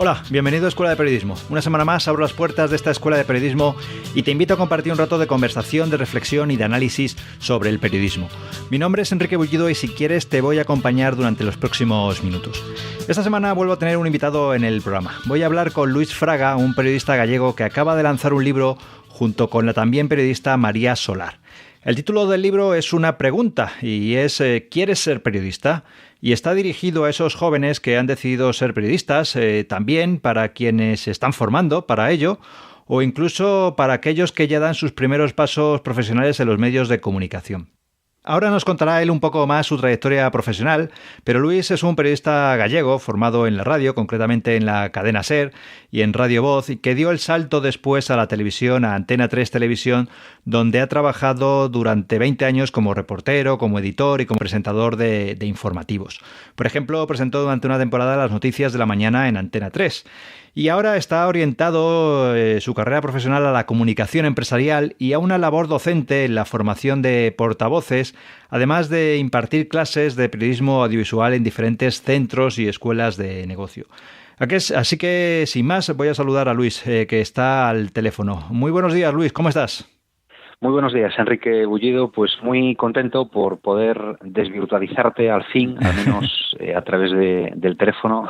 Hola, bienvenido a Escuela de Periodismo. Una semana más abro las puertas de esta Escuela de Periodismo y te invito a compartir un rato de conversación, de reflexión y de análisis sobre el periodismo. Mi nombre es Enrique Bullido y si quieres te voy a acompañar durante los próximos minutos. Esta semana vuelvo a tener un invitado en el programa. Voy a hablar con Luis Fraga, un periodista gallego que acaba de lanzar un libro junto con la también periodista María Solar. El título del libro es una pregunta y es ¿quieres ser periodista? Y está dirigido a esos jóvenes que han decidido ser periodistas, también para quienes se están formando para ello, o incluso para aquellos que ya dan sus primeros pasos profesionales en los medios de comunicación. Ahora nos contará él un poco más su trayectoria profesional, pero Luis es un periodista gallego formado en la radio, concretamente en la cadena SER y en Radio Voz, y que dio el salto después a la televisión, a Antena 3 Televisión, donde ha trabajado durante 20 años como reportero, como editor y como presentador de informativos. Por ejemplo, presentó durante una temporada las noticias de la mañana en Antena 3. Y ahora está orientado su carrera profesional a la comunicación empresarial y a una labor docente en la formación de portavoces, además de impartir clases de periodismo audiovisual en diferentes centros y escuelas de negocio. Así que, sin más, voy a saludar a Luis, que está al teléfono. Muy buenos días, Luis, ¿cómo estás? Muy buenos días, Enrique Bullido. Pues muy contento por poder desvirtualizarte al fin, al menos a través del teléfono,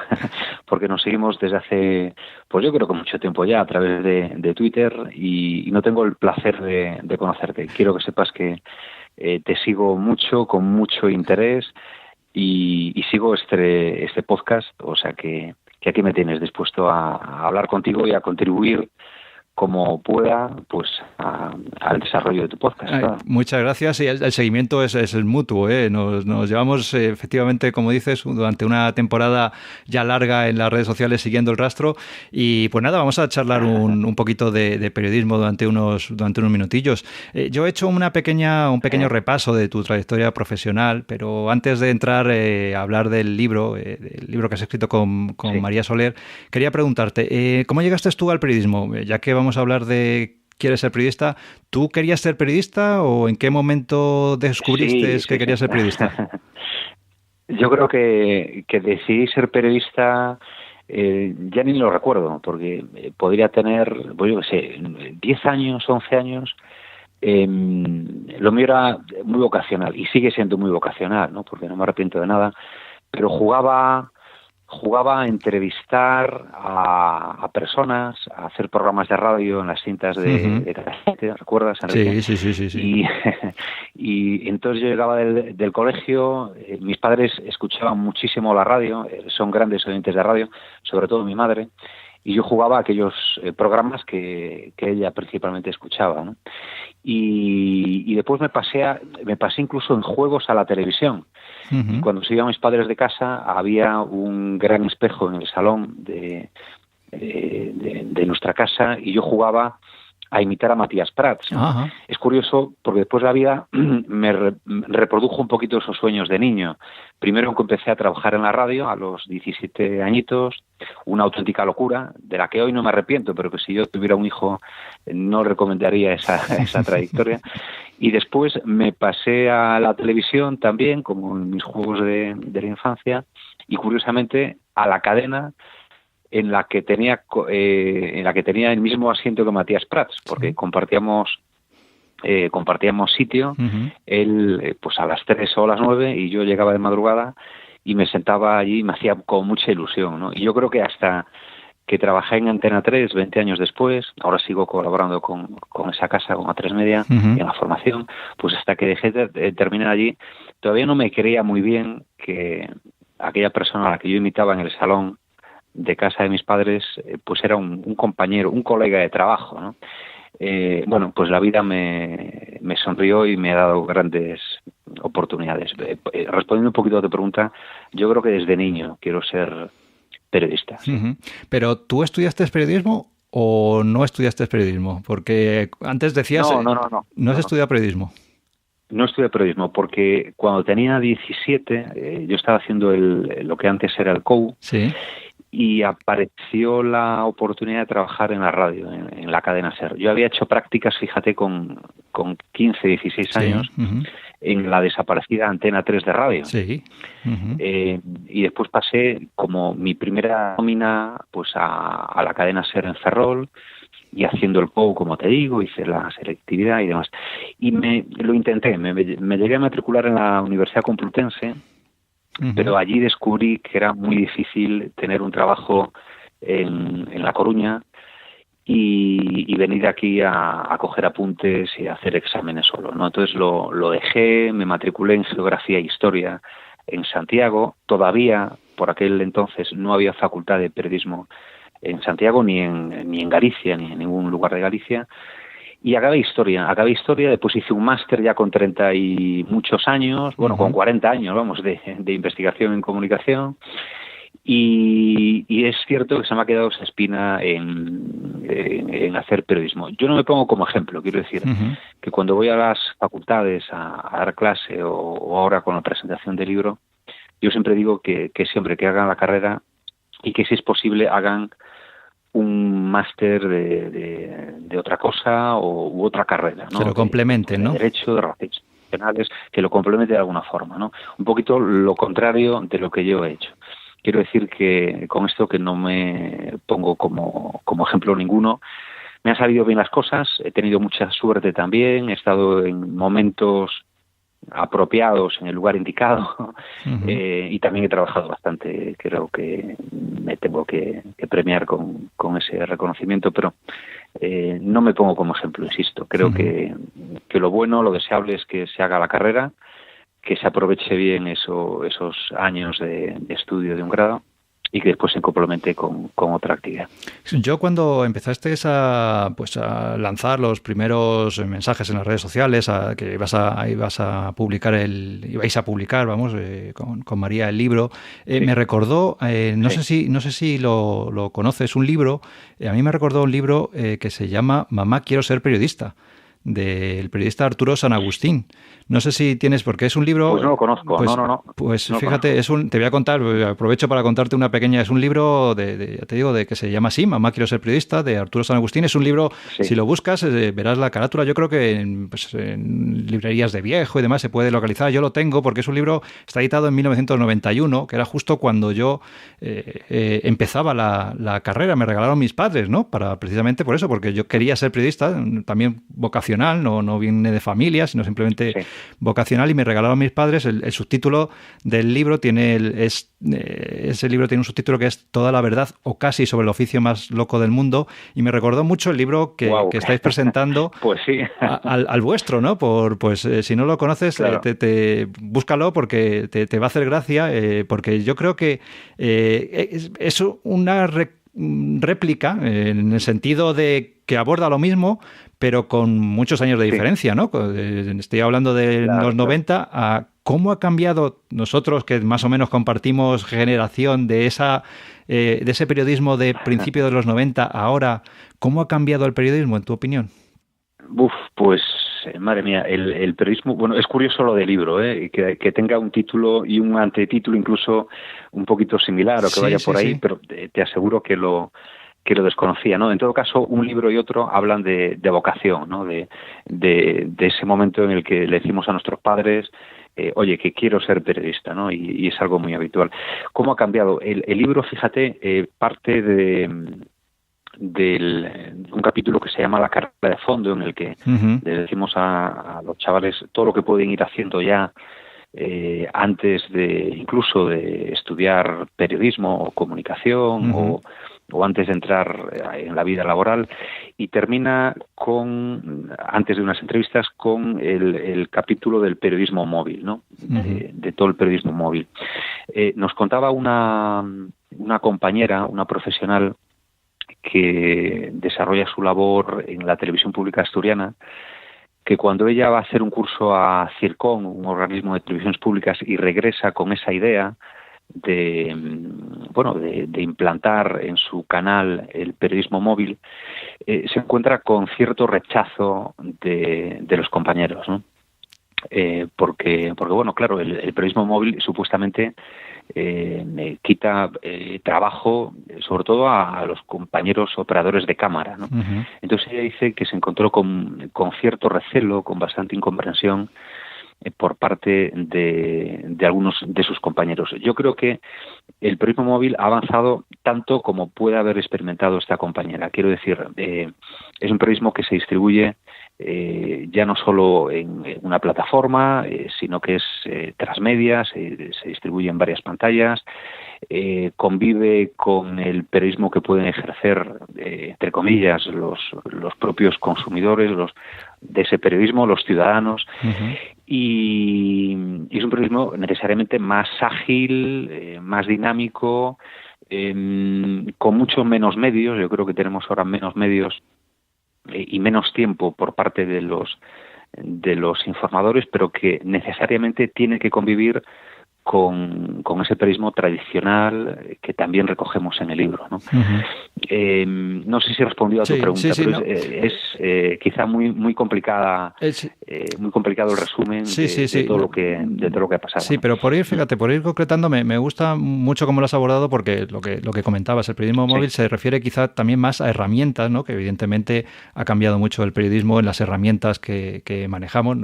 porque nos seguimos desde hace, pues yo creo que mucho tiempo ya, a través de Twitter y no tengo el placer de conocerte. Quiero que sepas que te sigo mucho, con mucho interés y sigo este podcast, o sea que aquí me tienes dispuesto a hablar contigo y a contribuir como pueda, pues al desarrollo de tu podcast. Ay, muchas gracias. Y el seguimiento es el mutuo, ¿eh? Nos llevamos, efectivamente, como dices, durante una temporada ya larga en las redes sociales siguiendo el rastro. Y pues nada, vamos a charlar un poquito de periodismo durante unos minutillos. Yo he hecho un pequeño repaso de tu trayectoria profesional, pero antes de entrar a hablar del libro que has escrito con sí, María Soler, quería preguntarte, ¿cómo llegaste tú al periodismo? Ya que vamos a hablar de ¿quieres ser periodista? ¿Tú querías ser periodista o en qué momento descubriste que querías ser periodista? Yo creo que decidí ser periodista, ya ni lo recuerdo, porque podría tener, pues yo qué sé, 10 años, 11 años. Lo mío era muy vocacional y sigue siendo muy vocacional, ¿no? Porque no me arrepiento de nada, pero jugaba a entrevistar a personas, a hacer programas de radio en las cintas de casete, ¿recuerdas, Enrique? Sí. Y entonces yo llegaba del colegio, mis padres escuchaban muchísimo la radio, son grandes oyentes de radio, sobre todo mi madre, y yo jugaba a aquellos programas que ella principalmente escuchaba, ¿no? Y después me pasé incluso en juegos a la televisión. Y cuando se iban mis padres de casa había un gran espejo en el salón de nuestra casa y yo jugaba a imitar a Matías Prats, ¿no? Ajá. Es curioso porque después la vida me reprodujo un poquito esos sueños de niño. Primero que empecé a trabajar en la radio a los 17 añitos, una auténtica locura, de la que hoy no me arrepiento, pero que si yo tuviera un hijo no recomendaría esa trayectoria. Y después me pasé a la televisión también, como en mis juegos de la infancia, y curiosamente a la cadena en la que tenía el mismo asiento que Matías Prats, porque compartíamos sitio. Él pues a las 3 o a las 9 y yo llegaba de madrugada y me sentaba allí y me hacía con mucha ilusión, ¿no? Y yo creo que hasta que trabajé en Antena 3 20 años después, ahora sigo colaborando con esa casa, con A3 Media, en la formación, pues hasta que dejé de terminar allí, todavía no me creía muy bien que aquella persona a la que yo imitaba en el salón de casa de mis padres, pues era un compañero, un colega de trabajo, ¿no? Bueno, pues la vida me sonrió y me ha dado grandes oportunidades. Respondiendo un poquito a tu pregunta, yo creo que desde niño quiero ser periodista. Sí. ¿Pero tú estudiaste periodismo o no estudiaste periodismo? Porque antes decías... ¿No has estudiado periodismo? No estudié periodismo porque cuando tenía 17 yo estaba haciendo lo que antes era el COU. Sí. Y apareció la oportunidad de trabajar en la radio, en la cadena SER. Yo había hecho prácticas, fíjate, con 15, 16 años en la desaparecida Antena 3 de radio. Sí. Uh-huh. Y después pasé como mi primera nómina pues a la cadena SER en Ferrol, y haciendo el POU, como te digo, hice la selectividad y demás. Y lo intenté, me llegué a matricular en la Universidad Complutense, uh-huh. pero allí descubrí que era muy difícil tener un trabajo en La Coruña y venir aquí a coger apuntes y a hacer exámenes solo, ¿no? Entonces lo dejé, me matriculé en Geografía e Historia en Santiago. Todavía, por aquel entonces, no había facultad de periodismo en Santiago, ni en Galicia, ni en ningún lugar de Galicia. Y acabé historia, después hice un máster ya con 30 y muchos años, bueno, con 40 años, vamos, de investigación en comunicación. Y es cierto que se me ha quedado esa espina en hacer periodismo. Yo no me pongo como ejemplo, quiero decir, que cuando voy a las facultades a dar clase o ahora con la presentación del libro, yo siempre digo que siempre que hagan la carrera y que si es posible hagan un máster de otra cosa u otra carrera, ¿no? Se lo complementen, ¿no? De derecho, de relaciones internacionales, que lo complemente de alguna forma, ¿no? Un poquito lo contrario de lo que yo he hecho. Quiero decir que con esto que no me pongo como ejemplo ninguno, me han salido bien las cosas, he tenido mucha suerte también, he estado en momentos apropiados en el lugar indicado, y también he trabajado bastante. Creo que me tengo que premiar con ese reconocimiento, pero no me pongo como ejemplo, insisto. Creo que lo bueno, lo deseable es que se haga la carrera, que se aproveche bien esos años de estudio de un grado y que después se complemente con otra actividad. Yo cuando empezaste a lanzar los primeros mensajes en las redes sociales, que ibais a publicar con María el libro, sí. Me recordó, no sé si lo conoces, un libro, a mí me recordó un libro que se llama Mamá, quiero ser periodista, del periodista Arturo San Agustín. No sé si tienes, porque es un libro... Pues no lo conozco, no. Pues no fíjate, te voy a contar, aprovecho para contarte una pequeña... Es un libro, ya te digo, de que se llama así, Mamá, quiero ser periodista, de Arturo San Agustín. Es un libro, sí. Si lo buscas, verás la carátula. Yo creo que en librerías de viejo y demás se puede localizar. Yo lo tengo porque es un libro, está editado en 1991, que era justo cuando yo empezaba la carrera. Me regalaron mis padres, ¿no? Precisamente por eso, porque yo quería ser periodista, también vocacional, no viene de familia, sino simplemente... Sí. Vocacional, y me regalaron mis padres el subtítulo del libro. Ese libro tiene un subtítulo que es Toda la verdad o casi sobre el oficio más loco del mundo, y me recordó mucho el libro que estáis presentando. Pues sí. al vuestro, ¿no? Si no lo conoces, claro. Búscalo porque te va a hacer gracia, porque yo creo que es una réplica en el sentido de que aborda lo mismo, pero con muchos años de diferencia, ¿no? Estoy hablando de los 90, a cómo ha cambiado nosotros, que más o menos compartimos generación de ese periodismo de principio de los 90, ahora, ¿cómo ha cambiado el periodismo, en tu opinión? Pues, madre mía, el periodismo, bueno, es curioso lo del libro, que tenga un título y un antetítulo incluso un poquito similar o que vaya por ahí, pero te aseguro que lo desconocía, ¿no? En todo caso, un libro y otro hablan de vocación, ¿no? De ese momento en el que le decimos a nuestros padres, oye, que quiero ser periodista, ¿no? Y es algo muy habitual. ¿Cómo ha cambiado? El libro, fíjate, parte de un capítulo que se llama La carrera de fondo, en el que le decimos a los chavales todo lo que pueden ir haciendo ya antes incluso de estudiar periodismo o comunicación o antes de entrar en la vida laboral, y termina antes de unas entrevistas, con el capítulo del periodismo móvil, ¿no? De todo el periodismo móvil. Nos contaba una compañera, una profesional que desarrolla su labor en la televisión pública asturiana, que cuando ella va a hacer un curso a CIRCON, un organismo de televisiones públicas, y regresa con esa idea de implantar en su canal el periodismo móvil, se encuentra con cierto rechazo de los compañeros, ¿no? Porque bueno, claro, el periodismo móvil supuestamente quita trabajo, sobre todo a los compañeros operadores de cámara, ¿no? Entonces ella dice que se encontró con cierto recelo, con bastante incomprensión, por parte de algunos de sus compañeros. Yo creo que el periodismo móvil ha avanzado tanto como puede haber experimentado esta compañera. Quiero decir, es un periodismo que se distribuye ya no solo en una plataforma, sino que es transmedia, se distribuye en varias pantallas, convive con el periodismo que pueden ejercer, entre comillas, los propios consumidores de ese periodismo, los ciudadanos, y es un periodismo necesariamente más ágil, más dinámico, con mucho menos medios. Yo creo que tenemos ahora menos medios y menos tiempo por parte de los informadores, pero que necesariamente tiene que convivir con ese periodismo tradicional que también recogemos en el libro, ¿no? No sé si he respondido a tu pregunta, pero no. Es quizá muy complicada, muy complicado el resumen de todo lo que ha pasado. Sí, ¿no? Pero por ir concretando, me gusta mucho cómo lo has abordado, porque lo que comentabas, el periodismo móvil se refiere quizá también más a herramientas, ¿no? Que evidentemente ha cambiado mucho el periodismo en las herramientas que manejamos.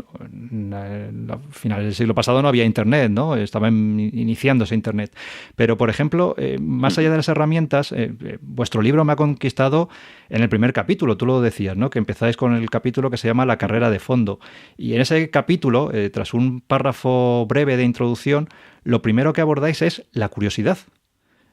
A finales del siglo pasado no había Internet, ¿no? Estaba iniciándose Internet. Pero, por ejemplo, más allá de las herramientas, vuestro libro me ha conquistado en el primer capítulo. Tú lo decías, ¿no? Que empezáis con el capítulo que se llama La carrera de fondo. Y en ese capítulo, tras un párrafo breve de introducción, lo primero que abordáis es la curiosidad.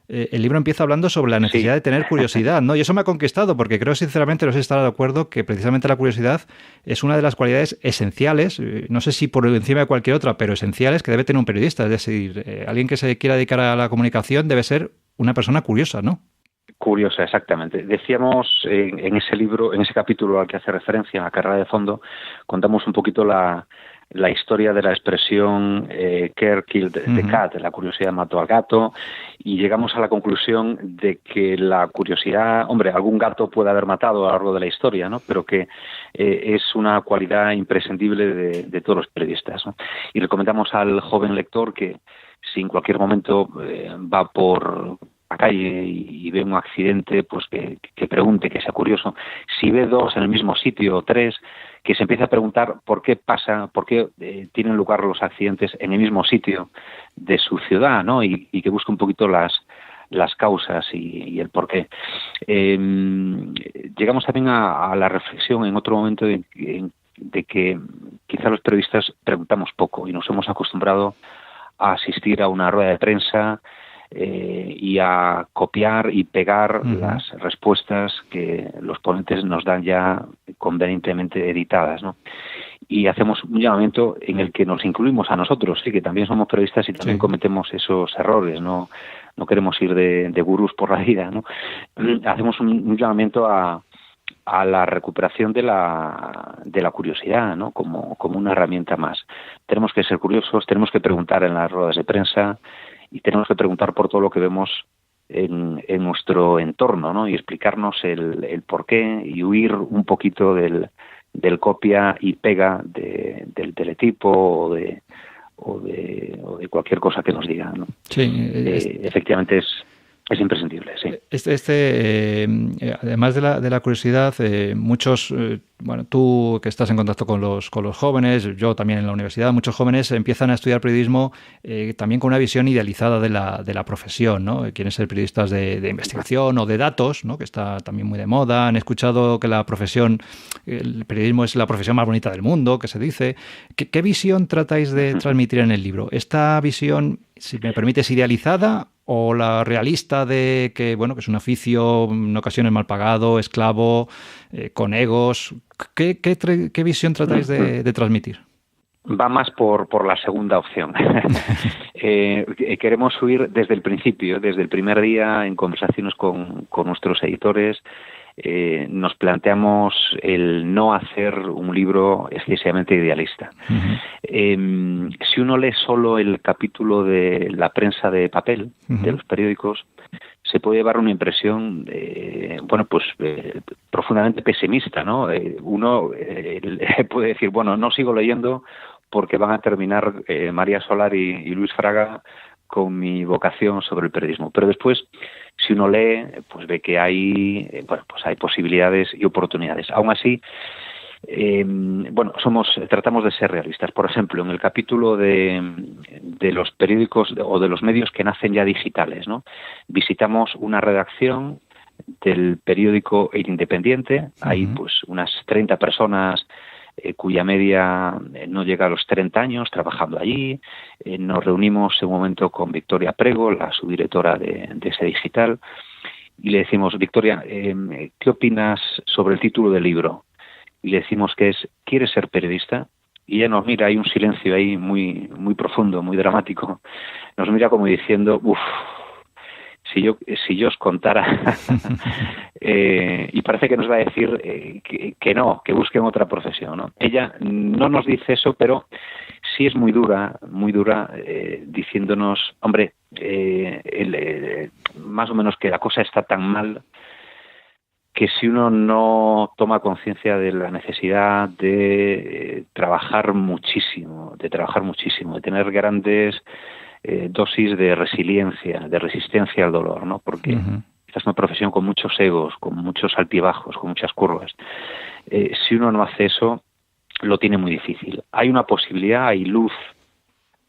El libro empieza hablando sobre la necesidad de tener curiosidad, ¿no? Y eso me ha conquistado, porque creo sinceramente, no sé si estará de acuerdo, que precisamente la curiosidad es una de las cualidades esenciales, no sé si por encima de cualquier otra, pero esenciales, que debe tener un periodista. Es decir, alguien que se quiera dedicar a la comunicación debe ser una persona curiosa, ¿no? Curiosa, exactamente. Decíamos en ese libro, en ese capítulo al que hace referencia, La carrera de fondo, contamos un poquito la historia de la expresión care killed the cat, la curiosidad mató al gato, y llegamos a la conclusión de que la curiosidad, hombre, algún gato puede haber matado a lo largo de la historia, ¿no? Pero que es una cualidad imprescindible de todos los periodistas, ¿no? Y le comentamos al joven lector que si en cualquier momento va por la calle y ve un accidente, pues que pregunte, que sea curioso. Si ve dos en el mismo sitio o tres, que se empiece a preguntar por qué pasa, por qué tienen lugar los accidentes en el mismo sitio de su ciudad, ¿no? Y que busque un poquito las causas y el porqué. Llegamos también a la reflexión en otro momento de que quizá los periodistas preguntamos poco y nos hemos acostumbrado a asistir a una rueda de prensa y a copiar y pegar las respuestas que los ponentes nos dan ya convenientemente editadas, ¿no? Y hacemos un llamamiento en el que nos incluimos a nosotros, que también somos periodistas y también cometemos esos errores, no queremos ir de gurús por la vida, ¿no? Hacemos un llamamiento a la recuperación de la curiosidad, ¿no? Como una herramienta más. Tenemos que ser curiosos, tenemos que preguntar en las ruedas de prensa y tenemos que preguntar por todo lo que vemos en nuestro entorno, ¿no? Y explicarnos el porqué y huir un poquito del copia y pega del teletipo o de cualquier cosa que nos diga, ¿no? Sí, efectivamente es imprescindible, sí. Además de la curiosidad, muchos, tú que estás en contacto con los jóvenes, yo también en la universidad, muchos jóvenes empiezan a estudiar periodismo también con una visión idealizada de la profesión, ¿no? Quieren ser periodistas de investigación o de datos, ¿no? Que está también muy de moda. Han escuchado que el periodismo es la profesión más bonita del mundo, que se dice. ¿Qué visión tratáis de transmitir en el libro? ¿Esta visión, si me permites, idealizada o la realista de que es un oficio en ocasiones mal pagado, esclavo, con egos? ¿Qué visión tratáis de transmitir? Va más por la segunda opción. Queremos huir desde el principio, desde el primer día, en conversaciones con nuestros editores. Nos planteamos el no hacer un libro excesivamente idealista. Si uno lee solo el capítulo de la prensa de papel, de los periódicos, se puede llevar una impresión profundamente pesimista, ¿no? Uno puede decir, no sigo leyendo porque van a terminar María Solar y Luis Fraga con mi vocación sobre el periodismo. Pero después, si uno lee, pues ve que hay hay posibilidades y oportunidades. Aún así, Bueno, tratamos de ser realistas. Por ejemplo, en el capítulo de los periódicos o de los medios que nacen ya digitales, ¿no? Visitamos una redacción del periódico El Independiente. Hay pues unas 30 personas cuya media no llega a los 30 años trabajando allí. Nos reunimos en un momento con Victoria Prego, la subdirectora de ese digital, y le decimos: Victoria, ¿qué opinas sobre el título del libro? Y le decimos que es ¿quieres ser periodista? Y ella nos mira, hay un silencio ahí muy profundo, muy dramático. Nos mira como diciendo: uff, si yo os contara. Y parece que nos va a decir que no, que busquen otra profesión, ¿no? Ella no nos dice eso, pero sí es muy dura, diciéndonos, hombre, más o menos que la cosa está tan mal que si uno no toma conciencia de la necesidad de trabajar muchísimo, de tener grandes dosis de resiliencia, de resistencia al dolor, ¿no? Porque esta es una profesión con muchos egos, con muchos altibajos, con muchas curvas. Si uno no hace eso, lo tiene muy difícil. Hay una posibilidad, hay luz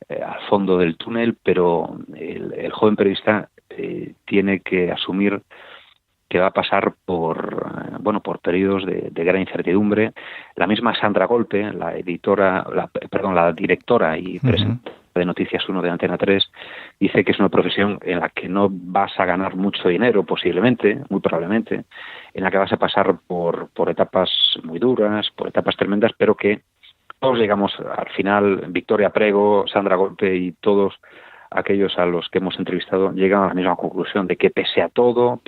al fondo del túnel, pero el joven periodista tiene que asumir que va a pasar por periodos de gran incertidumbre. La misma Sandra Golpe, la directora y presentadora de Noticias 1 de Antena 3, dice que es una profesión en la que no vas a ganar mucho dinero, posiblemente, muy probablemente, en la que vas a pasar por etapas muy duras, por etapas tremendas, pero que todos llegamos al final, Victoria Prego, Sandra Golpe y todos aquellos a los que hemos entrevistado llegan a la misma conclusión de que pese a toda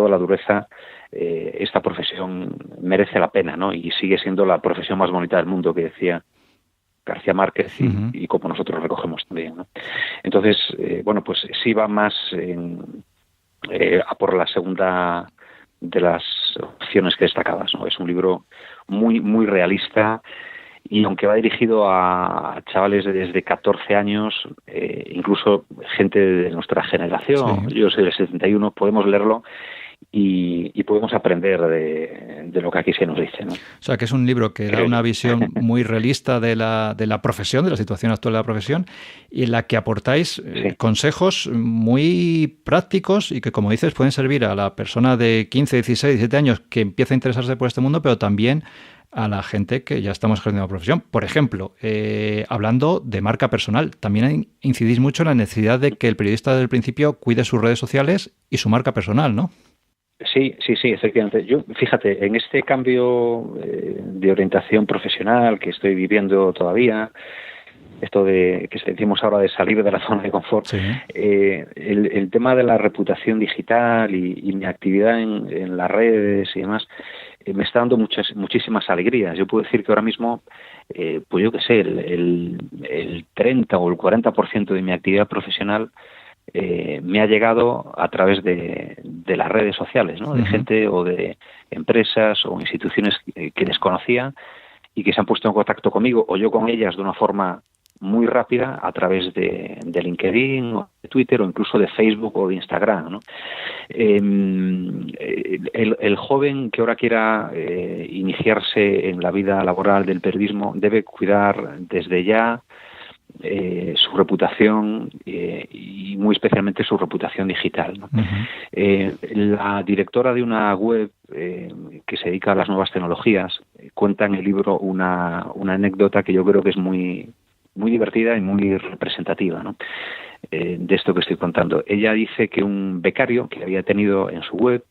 la dureza, esta profesión merece la pena, ¿no? Y sigue siendo la profesión más bonita del mundo, que decía García Márquez, y como nosotros recogemos también, ¿no? Entonces, pues sí va más a por la segunda de las opciones que destacabas, ¿no? Es un libro muy realista. Y aunque va dirigido a chavales desde 14 años, incluso gente de nuestra generación, yo soy del 71, podemos leerlo y podemos aprender de lo que aquí se nos dice, ¿no? O sea, que es un libro que da una visión muy realista de la profesión, de la situación actual de la profesión, y en la que aportáis consejos muy prácticos y que, como dices, pueden servir a la persona de 15, 16, 17 años que empieza a interesarse por este mundo, pero también a la gente que ya estamos ejerciendo la profesión. Por ejemplo, hablando de marca personal, también incidís mucho en la necesidad de que el periodista desde el principio cuide sus redes sociales y su marca personal, ¿no? Sí, efectivamente. Yo, fíjate, en este cambio de orientación profesional que estoy viviendo todavía, esto de que decimos ahora de salir de la zona de confort, el tema de la reputación digital y mi actividad en las redes y demás, me está dando muchísimas alegrías. Yo puedo decir que ahora mismo, pues yo qué sé, el 30 o el 40% de mi actividad profesional me ha llegado a través de las redes sociales, ¿no? De gente o de empresas o instituciones que desconocía y que se han puesto en contacto conmigo o yo con ellas de una forma muy rápida a través de LinkedIn o de Twitter o incluso de Facebook o de Instagram, ¿no? El joven que ahora quiera iniciarse en la vida laboral del periodismo debe cuidar desde ya su reputación y muy especialmente su reputación digital, ¿no? La directora de una web que se dedica a las nuevas tecnologías cuenta en el libro una anécdota que yo creo que es muy divertida y muy representativa, ¿no? De esto que estoy contando. Ella dice que un becario que había tenido en su web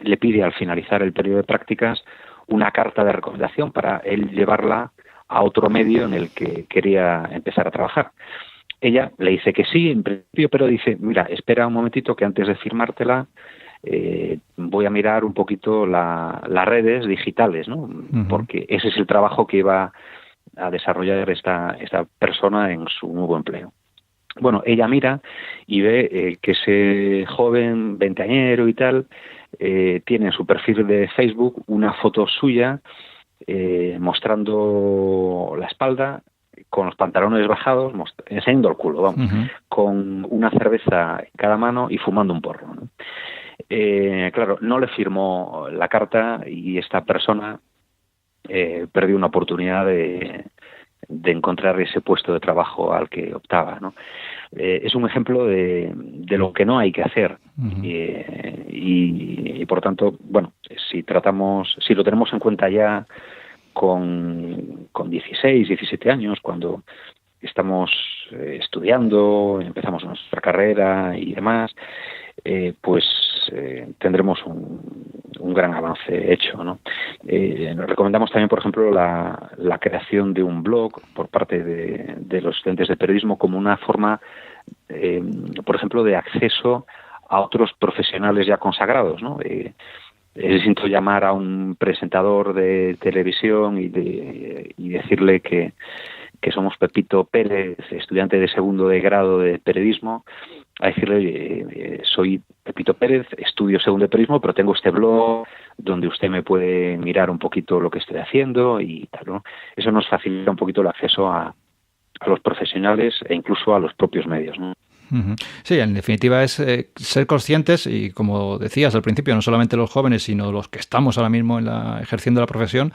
le pide al finalizar el periodo de prácticas una carta de recomendación para él llevarla a otro medio en el que quería empezar a trabajar. Ella le dice que sí, en principio, pero dice: mira, espera un momentito que antes de firmártela voy a mirar un poquito las redes digitales, ¿no? Porque ese es el trabajo que iba a desarrollar esta persona en su nuevo empleo. Bueno, ella mira y ve que ese joven veinteañero y tal tiene en su perfil de Facebook una foto suya mostrando la espalda, con los pantalones bajados, enseñando el culo, vamos, con una cerveza en cada mano y fumando un porro, ¿no? Claro, no le firmó la carta y esta persona perdí una oportunidad de encontrar ese puesto de trabajo al que optaba, ¿no? Es un ejemplo de lo que no hay que hacer. Uh-huh. Y por tanto, bueno, si lo tenemos en cuenta ya con 16, 17 años, cuando estamos estudiando, empezamos nuestra carrera y demás, tendremos un gran avance hecho, ¿no? Recomendamos también, por ejemplo, la creación de un blog por parte de los estudiantes de periodismo como una forma, por ejemplo, de acceso a otros profesionales ya consagrados, ¿no? Es distinto llamar a un presentador de televisión y decirle que somos Pepito Pérez, estudiante de segundo de grado de periodismo, a decirle, soy Pepito Pérez, estudio segundo de periodismo, pero tengo este blog donde usted me puede mirar un poquito lo que estoy haciendo y tal, ¿no? Eso nos facilita un poquito el acceso a los profesionales e incluso a los propios medios, ¿no? Sí, en definitiva es ser conscientes y, como decías al principio, no solamente los jóvenes, sino los que estamos ahora mismo ejerciendo la profesión,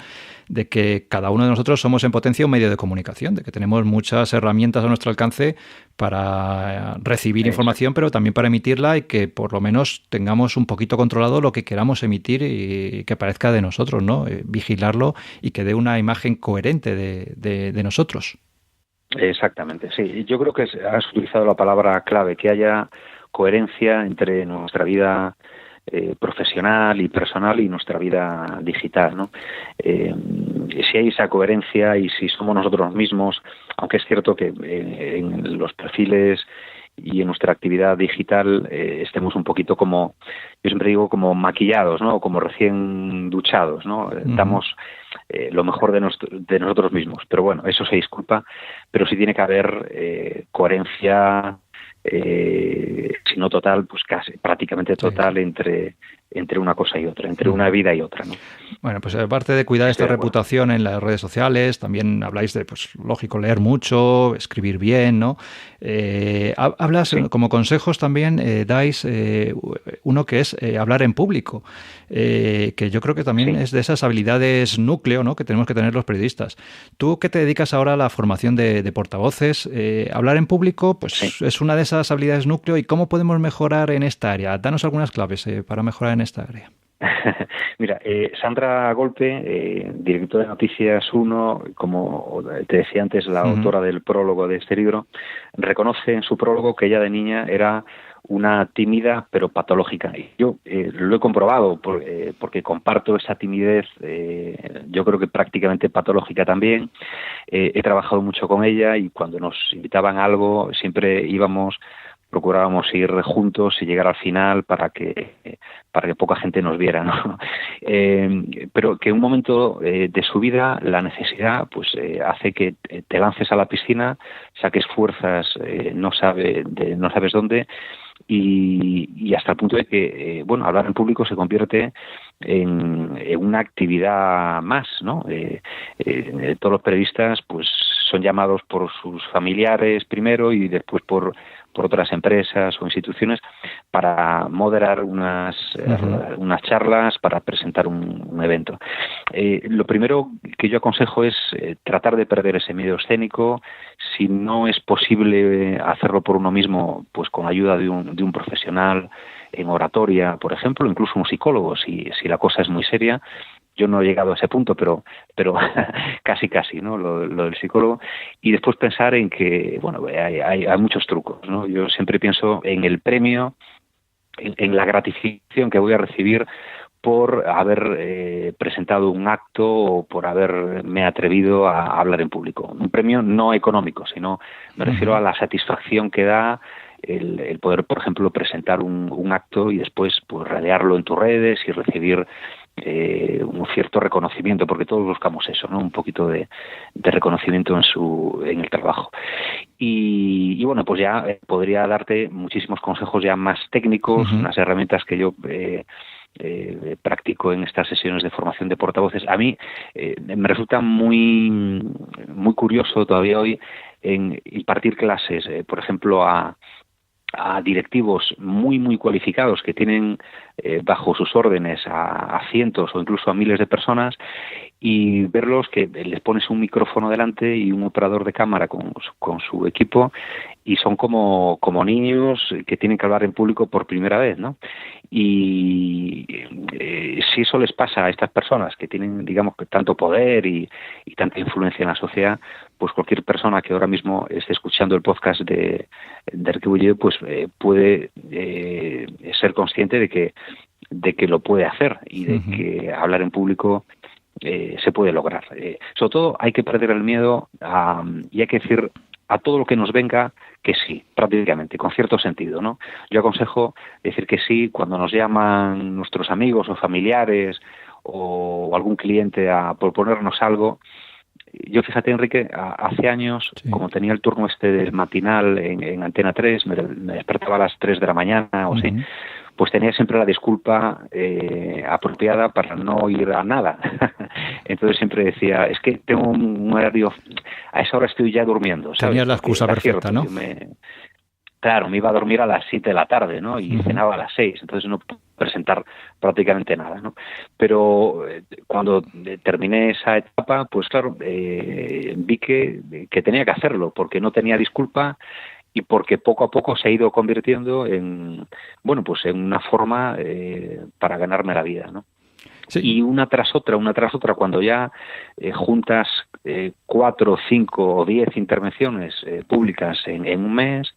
de que cada uno de nosotros somos en potencia un medio de comunicación, de que tenemos muchas herramientas a nuestro alcance para recibir información, pero también para emitirla, y que por lo menos tengamos un poquito controlado lo que queramos emitir y que parezca de nosotros, ¿no? Vigilarlo y que dé una imagen coherente de nosotros. Exactamente, sí. Yo creo que has utilizado la palabra clave, que haya coherencia entre nuestra vida profesional y personal y nuestra vida digital, ¿no? Si hay esa coherencia y si somos nosotros mismos, aunque es cierto que en los perfiles y en nuestra actividad digital estemos un poquito como, yo siempre digo, como maquillados, ¿no? Como recién duchados, ¿no? Uh-huh. Damos lo mejor de nosotros mismos, pero bueno, eso se disculpa, pero sí tiene que haber coherencia, si no total, pues casi prácticamente total, sí, entre una cosa y otra, entre una vida y otra, ¿no? Bueno, pues aparte de cuidar esta reputación en las redes sociales, también habláis de, pues lógico, leer mucho, escribir bien, ¿no? Hablas, sí, como consejos también, dais uno que es hablar en público, que yo creo que también, sí, es de esas habilidades núcleo, ¿no?, que tenemos que tener los periodistas. Tú, que te dedicas ahora a la formación de portavoces, hablar en público, pues sí, es una de esas habilidades núcleo. ¿Y cómo podemos mejorar en esta área? Danos algunas claves para mejorar en esta área. Mira, Sandra Golpe, directora de Noticias 1, como te decía antes, la autora del prólogo de este libro, reconoce en su prólogo que ella de niña era una tímida pero patológica. Y yo lo he comprobado porque comparto esa timidez, yo creo que prácticamente patológica también. He trabajado mucho con ella y cuando nos invitaban a algo siempre procurábamos ir juntos y llegar al final para que poca gente nos viera, ¿no? Pero que en un momento de su vida la necesidad pues hace que te lances a la piscina, saques fuerzas, no sabes dónde, y hasta el punto de que hablar en público se convierte en una actividad más, ¿no? Todos los periodistas pues son llamados por sus familiares primero y después por otras empresas o instituciones para moderar unas charlas, para presentar un evento. Lo primero que yo aconsejo es tratar de perder ese miedo escénico. Si no es posible hacerlo por uno mismo, pues con ayuda de un profesional en oratoria, por ejemplo, incluso un psicólogo, si la cosa es muy seria. Yo no he llegado a ese punto, pero casi, ¿no? Lo del psicólogo. Y después pensar en que, hay muchos trucos, ¿no? Yo siempre pienso en el premio, en la gratificación que voy a recibir por haber presentado un acto o por haberme atrevido a hablar en público. Un premio no económico, sino me refiero a la satisfacción que da el poder, por ejemplo, presentar un acto y después pues radiarlo en tus redes y recibir un cierto reconocimiento, porque todos buscamos eso, ¿no? Un poquito de reconocimiento en el trabajo. Y bueno, pues ya podría darte muchísimos consejos ya más técnicos, unas herramientas que yo practico en estas sesiones de formación de portavoces. A mí me resulta muy, muy curioso todavía hoy en impartir clases, por ejemplo, a directivos muy, muy cualificados que tienen bajo sus órdenes a cientos o incluso a miles de personas y verlos que les pones un micrófono delante y un operador de cámara con su equipo y son como niños que tienen que hablar en público por primera vez, ¿no? Y si eso les pasa a estas personas que tienen, digamos, tanto poder y tanta influencia en la sociedad, pues cualquier persona que ahora mismo esté escuchando el podcast de Enrique Bullido, pues puede ser consciente de que lo puede hacer y de que hablar en público se puede lograr. Sobre todo hay que perder el miedo y hay que decir a todo lo que nos venga que sí, prácticamente, con cierto sentido, ¿no? Yo aconsejo decir que sí cuando nos llaman nuestros amigos o familiares o algún cliente a proponernos algo. Yo, fíjate, Enrique, hace años, sí, como tenía el turno del matinal en Antena 3, me despertaba a las 3 de la mañana o así, pues tenía siempre la disculpa apropiada para no ir a nada. Entonces siempre decía, es que tengo un horario, a esa hora estoy ya durmiendo, ¿sabes? Tenías la excusa perfecta, ¿no? Claro, me iba a dormir a las 7 de la tarde, ¿no? Y cenaba a las 6, entonces no puedo presentar prácticamente nada, ¿no? Pero cuando terminé esa etapa, pues claro, vi que tenía que hacerlo, porque no tenía disculpa y porque poco a poco se ha ido convirtiendo en, bueno, pues en una forma para ganarme la vida, ¿no? Sí. Y una tras otra, cuando ya juntas 4, 5 o 10 intervenciones públicas en un mes,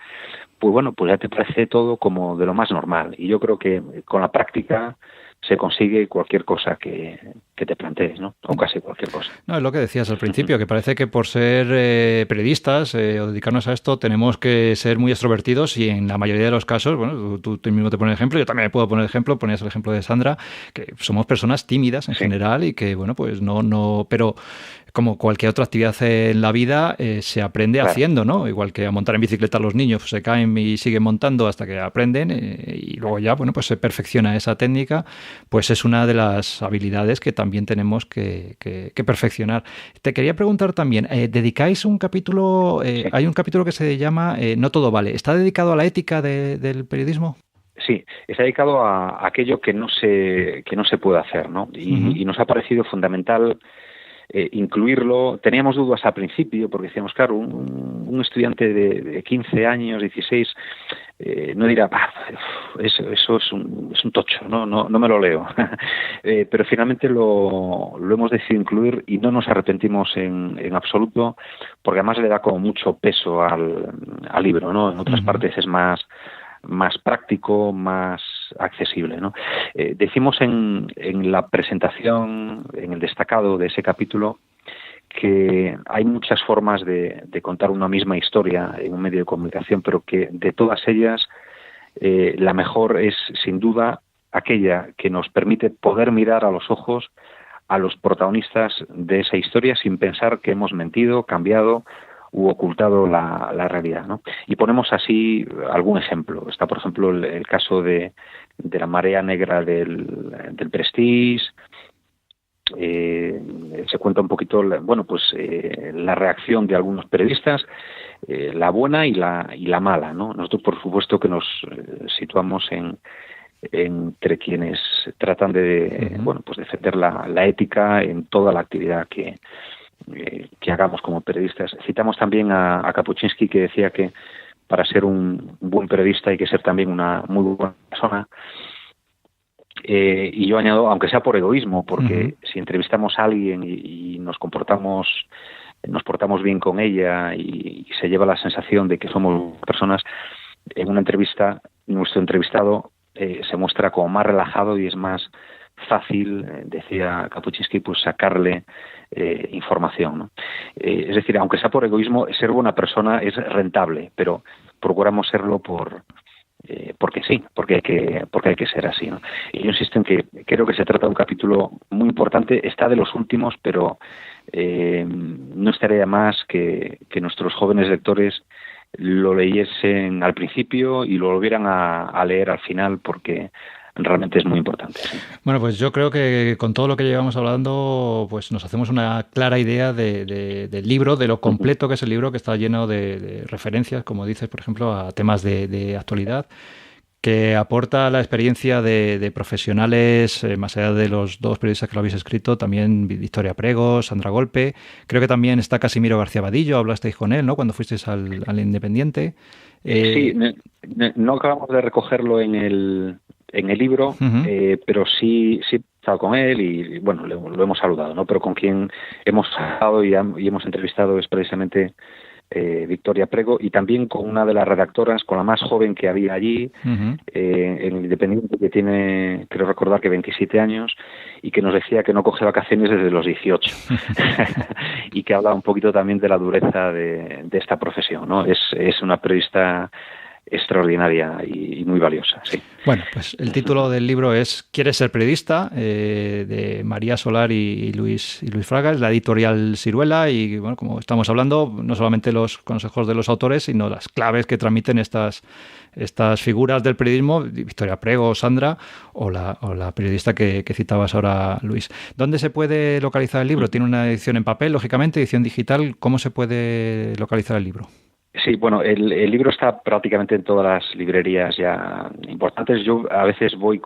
pues bueno, pues ya te parece todo como de lo más normal. Y yo creo que con la práctica se consigue cualquier cosa que te plantees, ¿no? O casi cualquier cosa. No, es lo que decías al principio, que parece que por ser periodistas o dedicarnos a esto tenemos que ser muy extrovertidos y en la mayoría de los casos, bueno, tú mismo te pones ejemplo, yo también me puedo poner ejemplo, ponías el ejemplo de Sandra, que somos personas tímidas en general y que, bueno, pues no, pero como cualquier otra actividad en la vida, se aprende haciendo, ¿no? Igual que a montar en bicicleta los niños, pues se caen y siguen montando hasta que aprenden y luego ya, bueno, pues se perfecciona esa técnica, pues es una de las habilidades que también tenemos que perfeccionar. Te quería preguntar también, ¿dedicáis un capítulo, hay un capítulo que se llama No todo vale, ¿está dedicado a la ética del periodismo? Sí, está dedicado a aquello que no se puede hacer, ¿no? Y nos ha parecido fundamental incluirlo. Teníamos dudas al principio porque decíamos, claro, un estudiante de 15 años, 16, no dirá, eso es un tocho, no me lo leo. Pero finalmente lo hemos decidido incluir y no nos arrepentimos en absoluto, porque además le da como mucho peso al libro, ¿no? En otras partes es más práctico, más accesible, ¿no? Decimos en la presentación, en el destacado de ese capítulo, que hay muchas formas de contar una misma historia en un medio de comunicación, pero que de todas ellas la mejor es, sin duda, aquella que nos permite poder mirar a los ojos a los protagonistas de esa historia sin pensar que hemos mentido, cambiado u ocultado la realidad, ¿no? Y ponemos así algún ejemplo. Está, por ejemplo, el caso de la marea negra del Prestige. Se cuenta un poquito, la reacción de algunos periodistas, la buena y la mala, ¿no? Nosotros, por supuesto, que nos situamos entre quienes tratan de defender la ética en toda la actividad que hagamos como periodistas. Citamos también a Kapuscinski, que decía que para ser un buen periodista hay que ser también una muy buena persona. Y yo añado, aunque sea por egoísmo, porque si entrevistamos a alguien y nos portamos bien con ella y se lleva la sensación de que somos personas, en una entrevista nuestro entrevistado se muestra como más relajado y es más fácil, decía Kapuscinski, pues sacarle información, ¿no? Es decir, aunque sea por egoísmo, ser buena persona es rentable, pero procuramos serlo porque sí, porque hay que ser así, ¿no? Y yo insisto en que creo que se trata de un capítulo muy importante, está de los últimos, pero no estaría más que nuestros jóvenes lectores lo leyesen al principio y lo volvieran a leer al final, porque realmente es muy importante. ¿Sí? Bueno, pues yo creo que con todo lo que llevamos hablando, pues nos hacemos una clara idea del libro, de lo completo que es el libro, que está lleno de referencias, como dices, por ejemplo, a temas de actualidad, que aporta la experiencia de profesionales, más allá de los dos periodistas que lo habéis escrito, también Victoria Prego, Sandra Golpe, creo que también está Casimiro García Vadillo, hablasteis con él, ¿no?, cuando fuisteis al Independiente. Sí, no acabamos de recogerlo en el libro, pero sí he estado con él y bueno, lo hemos saludado, ¿no? Pero con quien hemos hablado y hemos entrevistado es precisamente Victoria Prego, y también con una de las redactoras, con la más joven que había allí, en el Independiente, que tiene, creo recordar que 27 años, y que nos decía que no coge vacaciones desde los 18 y que habla un poquito también de la dureza de esta profesión, ¿no? Es una periodista extraordinaria y muy valiosa, sí. Bueno, pues el título del libro es ¿Quieres ser periodista?, de María Solar y Luis Fraga, es la editorial Siruela, y bueno, como estamos hablando, no solamente los consejos de los autores, sino las claves que transmiten estas figuras del periodismo, Victoria Prego, Sandra, o la periodista que citabas ahora, Luis. ¿Dónde se puede localizar el libro? ¿Tiene una edición en papel, lógicamente, edición digital? ¿Cómo se puede localizar el libro? Sí, bueno, el libro está prácticamente en todas las librerías ya importantes. Yo a veces voy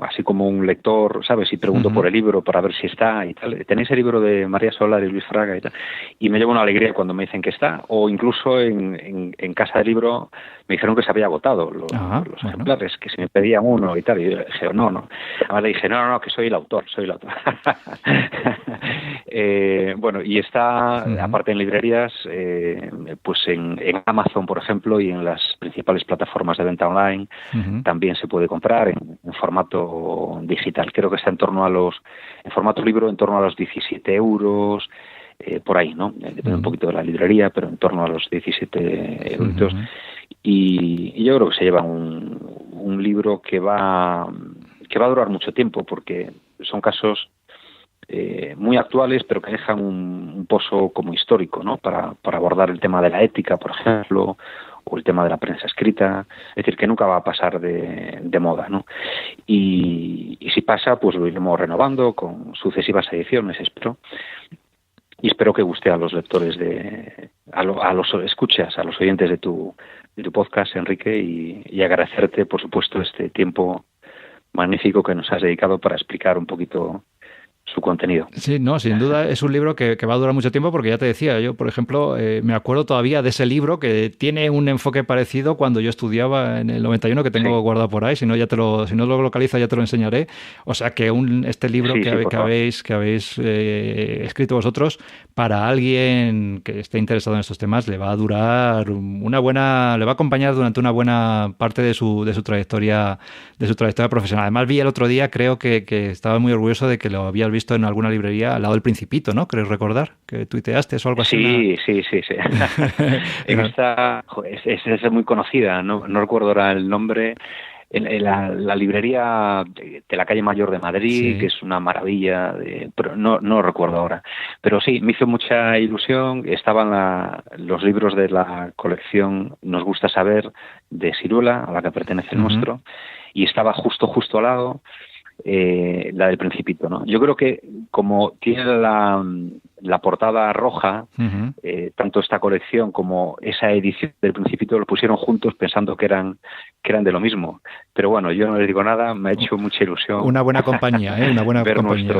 así como un lector, ¿sabes? Y pregunto por el libro para ver si está y tal. ¿Tenéis el libro de María Solar y Luis Fraga y tal? Y me llevo una alegría cuando me dicen que está. O incluso en Casa del Libro me dijeron que se había agotado los ejemplares, que si me pedían uno y tal. Y yo dije, no. Además le dije, no, que soy el autor. Bueno, y está, aparte en librerías, pues en Amazon, por ejemplo, y en las principales plataformas de venta online, también se puede comprar en formato digital. Creo que está en formato libro, en torno a los 17 euros, por ahí, ¿no? Depende un poquito de la librería, pero en torno a los 17 euros. Y yo creo que se lleva un libro que va a durar mucho tiempo, porque son casos muy actuales, pero que dejan un pozo como histórico, ¿no? Para abordar el tema de la ética, por ejemplo, o el tema de la prensa escrita. Es decir, que nunca va a pasar de moda, ¿no? Y si pasa, pues lo iremos renovando con sucesivas ediciones, espero. Y espero que guste a los lectores, a los escuchas, a los oyentes de tu podcast, Enrique, y agradecerte, por supuesto, este tiempo magnífico que nos has dedicado para explicar un poquito su contenido. Sí, no, sin duda es un libro que va a durar mucho tiempo, porque ya te decía, yo, por ejemplo, me acuerdo todavía de ese libro que tiene un enfoque parecido cuando yo estudiaba en el 91, que tengo guardado por ahí. Si no lo localiza, ya te lo enseñaré. O sea que este libro que habéis escrito vosotros, para alguien que esté interesado en estos temas, le va a durar le va a acompañar durante una buena parte de su trayectoria profesional. Además, vi el otro día, creo que estaba muy orgulloso de que lo habías visto en alguna librería al lado del Principito, ¿no? ¿Creo recordar? Que tuiteaste o algo así. Sí. Es muy conocida, no recuerdo ahora el nombre. En la librería de la calle Mayor de Madrid, que es una maravilla, pero no recuerdo ahora. Pero sí, me hizo mucha ilusión. Estaban los libros de la colección Nos Gusta Saber, de Siruela, a la que pertenece el nuestro, y estaba justo al lado la del Principito, ¿no? Yo creo que como tiene la portada roja, tanto esta colección como esa edición del Principito lo pusieron juntos pensando que eran de lo mismo. Pero bueno, yo no les digo nada, me ha hecho mucha ilusión. Una buena compañía, una buena ver compañía.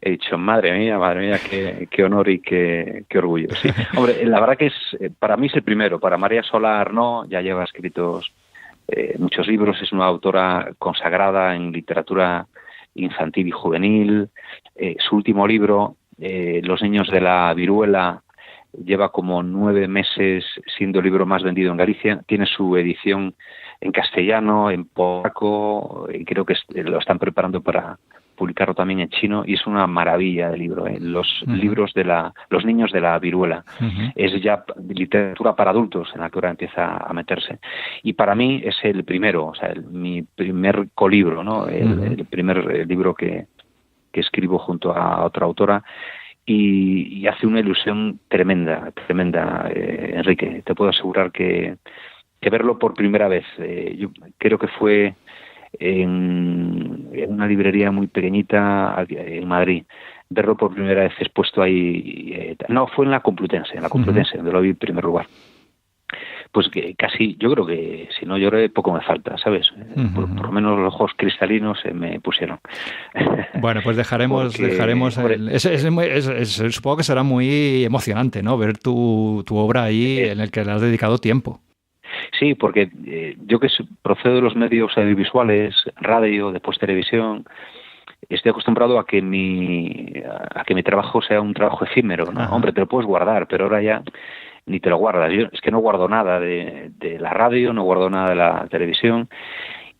He dicho, madre mía, qué honor y qué orgullo. Sí. Hombre, la verdad que para mí es el primero. Para María Solar no, ya lleva escritos muchos libros, es una autora consagrada en literatura infantil y juvenil. Su último libro, Los niños de la viruela, lleva como 9 meses siendo el libro más vendido en Galicia. Tiene su edición en castellano, en polaco, y creo que lo están preparando para publicarlo también en chino, y es una maravilla de libro, los libros de los niños de la viruela. Es ya literatura para adultos en la que ahora empieza a meterse. Y para mí es el primero, o sea, mi primer colibro, ¿no? El primer libro que escribo junto a otra autora, y hace una ilusión tremenda, Enrique. Te puedo asegurar que verlo por primera vez, yo creo que fue en una librería muy pequeñita en Madrid, verlo por primera vez expuesto ahí, no, fue en la Complutense, donde lo vi en primer lugar. pues que casi, yo creo que si no lloré, poco me falta, ¿sabes? Por lo menos los ojos cristalinos se me pusieron. Bueno, pues dejaremos supongo que será muy emocionante, ¿no? Ver tu obra ahí en el que le has dedicado tiempo. Sí, porque yo que procedo de los medios audiovisuales, radio, después televisión, estoy acostumbrado a que mi trabajo sea un trabajo efímero, ¿no? Hombre, te lo puedes guardar, pero ahora ya ni te lo guardas. Yo es que no guardo nada de la radio, no guardo nada de la televisión,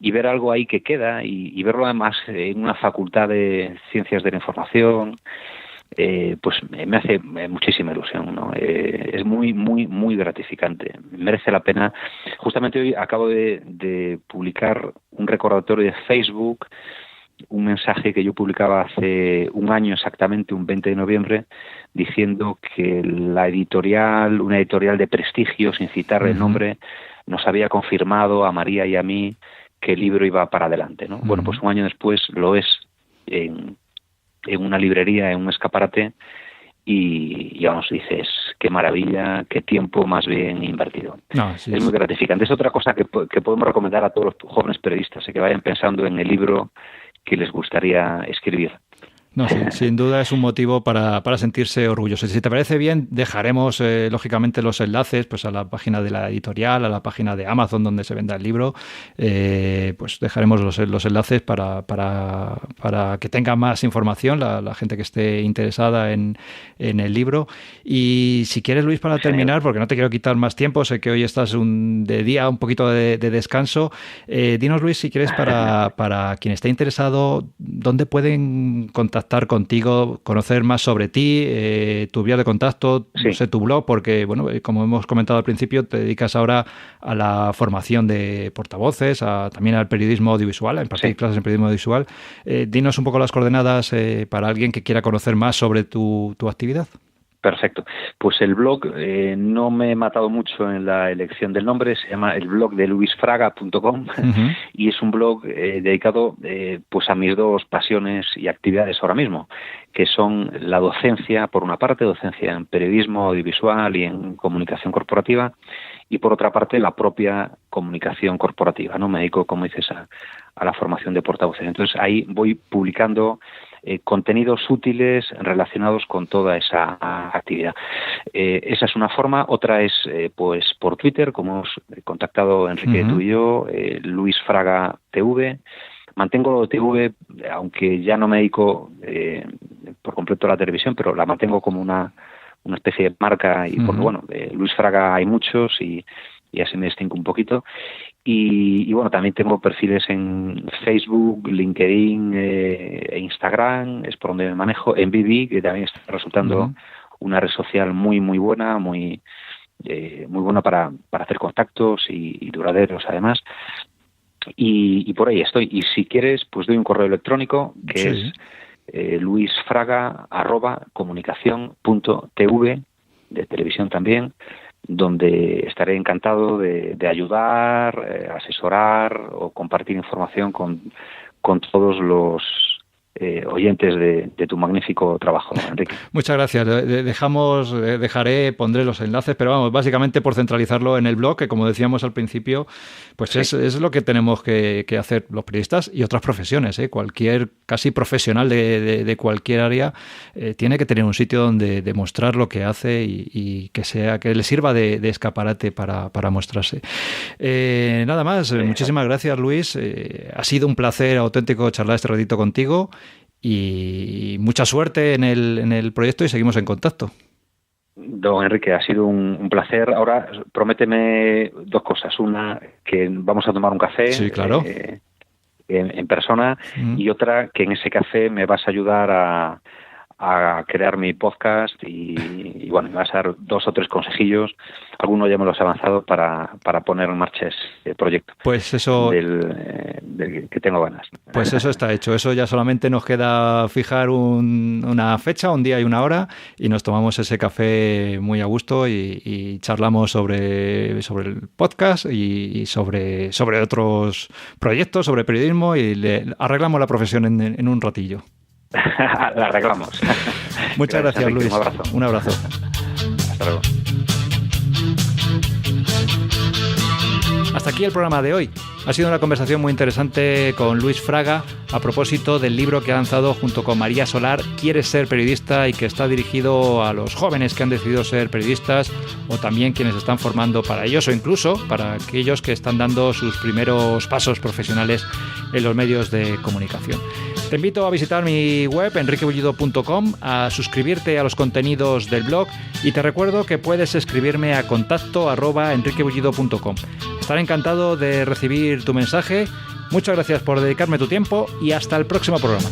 y ver algo ahí que queda y verlo además en una facultad de ciencias de la información, pues me hace muchísima ilusión, ¿no? Es muy, muy, muy gratificante. Merece la pena. Justamente hoy acabo de publicar un recordatorio de Facebook, un mensaje que yo publicaba hace un año exactamente, un 20 de noviembre, diciendo que una editorial de prestigio, sin citar el nombre, nos había confirmado a María y a mí que el libro iba para adelante, ¿no? Bueno, pues un año después lo es en una librería, en un escaparate, y vamos, dices, qué maravilla, qué tiempo más bien invertido. Es muy gratificante. Es otra cosa que podemos recomendar a todos los jóvenes periodistas, que vayan pensando en el libro que les gustaría escribir. No, sí, sin duda es un motivo para sentirse orgullosos. Si te parece bien, dejaremos lógicamente los enlaces pues a la página de la editorial, a la página de Amazon donde se venda el libro. Pues dejaremos los enlaces para que tenga más información la gente que esté interesada en el libro. Y si quieres, Luis, para terminar, porque no te quiero quitar más tiempo, sé que hoy estás de día, un poquito de descanso. Dinos, Luis, si quieres, para quien esté interesado, ¿dónde pueden contactar contigo, conocer más sobre ti, tu vía de contacto, no sé, tu blog, porque, bueno, como hemos comentado al principio, te dedicas ahora a la formación de portavoces, también al periodismo audiovisual, a impartir clases en periodismo audiovisual. Dinos un poco las coordenadas para alguien que quiera conocer más sobre tu actividad. Perfecto. Pues el blog, no me he matado mucho en la elección del nombre, se llama el blog de luisfraga.com y es un blog dedicado pues a mis dos pasiones y actividades ahora mismo, que son la docencia, por una parte, docencia en periodismo audiovisual y en comunicación corporativa, y por otra parte la propia comunicación corporativa, ¿no? Me dedico, como dices, a la formación de portavoces. Entonces ahí voy publicando contenidos útiles relacionados con toda esa actividad. Esa es una forma. Otra es pues por Twitter, como hemos contactado Enrique, tú y yo, Luis Fraga TV. Mantengo lo de TV, aunque ya no me dedico por completo a la televisión, pero la mantengo como una especie de marca, y porque bueno, Luis Fraga hay muchos y así me distingo un poquito. Y bueno, también tengo perfiles en Facebook, LinkedIn e Instagram, es por donde me manejo, en BB, que también está resultando una red social muy muy buena, muy buena para hacer contactos y duraderos además. Y por ahí estoy. Y si quieres, pues doy un correo electrónico que es luisfraga@comunicacion.tv, de televisión también, donde estaré encantado de ayudar, asesorar o compartir información con todos los oyentes de tu magnífico trabajo, Enrique. Muchas gracias. Pondré los enlaces, pero vamos, básicamente por centralizarlo en el blog, que como decíamos al principio, pues es lo que tenemos que hacer los periodistas y otras profesiones, Cualquier casi profesional de cualquier área tiene que tener un sitio donde demostrar lo que hace y que le sirva de escaparate para mostrarse. Nada más, muchísimas gracias, Luis. Ha sido un placer auténtico charlar este ratito contigo. Y mucha suerte en el proyecto y seguimos en contacto. Don Enrique, ha sido un placer. Ahora prométeme dos cosas. Una, que vamos a tomar un café. Sí, claro. En persona. Y otra, que en ese café me vas a ayudar a crear mi podcast y bueno, me vas a dar 2 o 3 consejillos. Algunos ya me los he avanzado para poner en marcha ese proyecto. Pues eso, del que tengo ganas. Pues eso está hecho. Eso ya solamente nos queda fijar una fecha, un día y una hora, y nos tomamos ese café muy a gusto y charlamos sobre el podcast y sobre otros proyectos, sobre periodismo, y le arreglamos la profesión en un ratillo. La arreglamos. Muchas gracias, Luis. Un abrazo. Un abrazo. Hasta luego. Hasta aquí el programa de hoy. Ha sido una conversación muy interesante con Luis Fraga a propósito del libro que ha lanzado junto con María Solar, ¿Quieres ser periodista?, y que está dirigido a los jóvenes que han decidido ser periodistas o también quienes están formando para ellos o incluso para aquellos que están dando sus primeros pasos profesionales en los medios de comunicación. Te invito a visitar mi web enriquebullido.com, a suscribirte a los contenidos del blog y te recuerdo que puedes escribirme a contacto@enriquebullido.com. Estaré encantado de recibir tu mensaje. Muchas gracias por dedicarme tu tiempo y hasta el próximo programa.